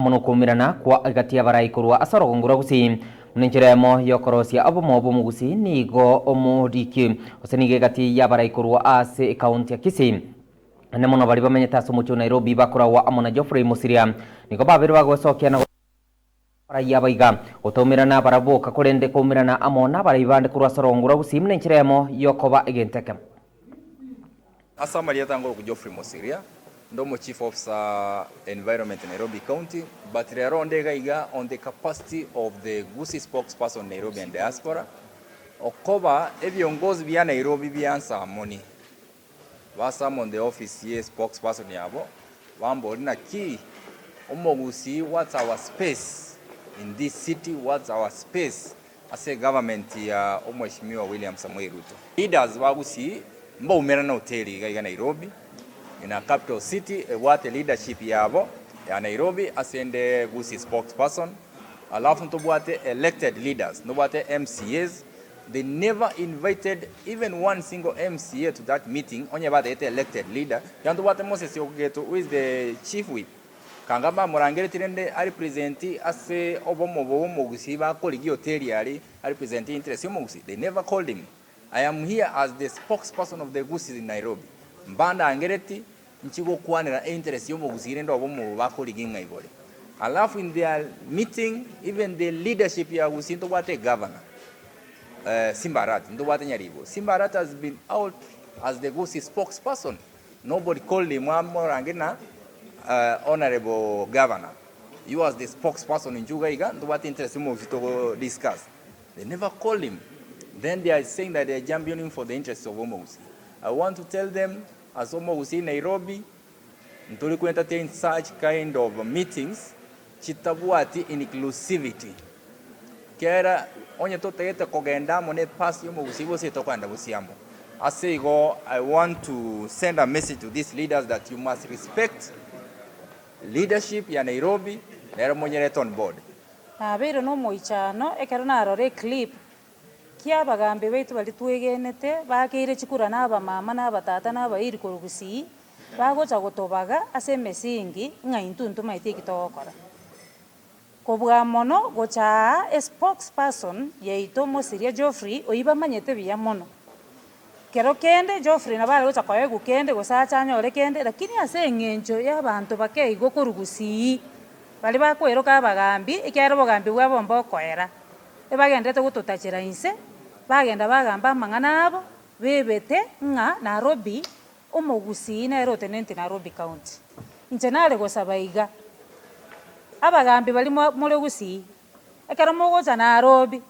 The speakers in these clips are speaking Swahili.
Muno kumirana kwa gatia barai kurwa asaro ngura Gusii mnenjeremo yokorosia abo mobo Gusii nigo omodiki osenige gati ya barai kurwa ase county ya Kisii ane muno bari bamenyeta somucho Nairobi bakora wa amona Geoffrey Musiria nigo babiri bagwesokia na barai abaiga otomirana baraboka kurende kumirana amona barai bande kurwa asaro ngura Gusii mnenjeremo yokoba egenteke Asa Maria tango ku Geoffrey Musiria Ndomo Chief Officer Environment in Nairobi County, but Rondega on the capacity of the Gusii spokesperson Nairobi and diaspora. Okoba, viongozi vya Nairobi vyansa moni. Wasam on the office ye spokesperson yabo. Wambo na key. Gusii, what's our space in this city? What's our space as a government ya Mheshimiwa William Samoei Ruto. Leaders wa Gusii mba umera na hoteli ga Nairobi. In a capital city, what a leadership yabo ya Nairobi asende Gusii spokesperson. Alafu ntobuate elected leaders, ntobuate MCAs. They never invited even one single MCA to that meeting. Only about the elected leader. Yantobuate Moses Yogeto, who is the chief whip. Kangaba Morangere Tirende, I represent as a Obomo Gusii, Koligi Hoteli, I represent interest in Gusii. They never called him. I am here as the spokesperson of the Gusii in Nairobi. Mbanda angereti nchigo kuanira interest yomo Gusii ndo abomo bakoli ginga ibole. Alafu in their meeting even the leadership ya Gusii ndo wate governor Simbarat ndo wate Nyaribo. Simbarat has been out as the Gusii spokesperson. Nobody called him more angena honorable governor. You as the spokesperson in Jugaiga ndo wate interest yomo to discuss. They never called him. Then they are saying that they are championing for the interests of Gusii. I want to tell them, as Gusii Nairobi, ntuli ku entertain such kind of meetings, chitabuati inclusivity. Kera onye totete kogenda mone pass yomo Gusii bose tokwanda busiambo. I say go, I want to send a message to these leaders that you must respect leadership ya Nairobi, na monyere on board. Abero no moichano ekarona arore clip. Kia bagambe baitu bali tuegenete bakire chikura naba mama naba tata naba iri ku Gusii bagocha gotobaga ase mesingi ngaintuntu maite kitokora kobwa mono gocha spokesperson yeito Musiria Geoffrey oiba manyete bya mono kero kende Geoffrey na bale gocha kwaye gukende gosacha nyore kende lakini ase ngencho y'abantu bakeigo ku Gusii bali bakwero ka bagambi ikyaro bagambi bwa bombo koera ebagendete gututachira inse bagenda bagamba mangana abo bebete nga Nairobi Gusii na erotenenti Nairobi County incenale gosabaiga abagambi bali muri Gusii ekara mogoza Nairobi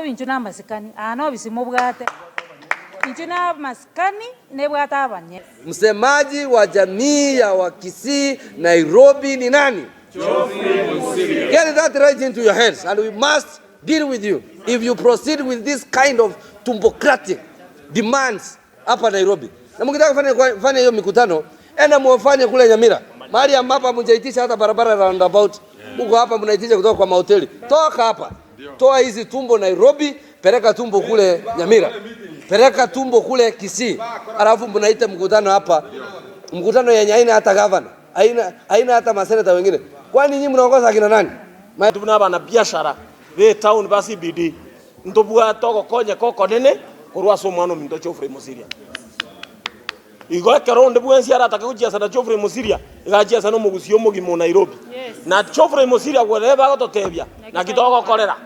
inchuna masikani ano bisimo bwate inchuna masikani ne bwata abanye. Msemaji wa jamii ya Kisii Nairobi ni nani? Geoffrey Musiria. Get that right into your heads and we must deal with you if you proceed with this kind of tumbocratic demands hapa Nairobi. Na mkitaka kufanya hiyo mikutano, enda muwafanye kule Nyamira. Mahali ambapo mjaitisha hata barabara roundabout. Huko hapa mnaitisha kutoka kwa mahoteli. Toka hapa. Toa hizi tumbo Nairobi, peleka tumbo kule Nyamira. Peleka tumbo kule Kisii. Alafu mnaita mkutano hapa. Mkutano yenye haina hata governor. Haina hata maseneta wengine. Kwani nyinyi mnaongoza kina nani? Tuna bana biashara we town basi bidi ntobua toko konye koko nene kurwa so mwana minto Geoffrey Musiria igo kero ndebu ensi ara takujia sana Geoffrey Musiria igajia sana Gusii omogimo Nairobi na Geoffrey Musiria gwereba gototebia na kitoko korera.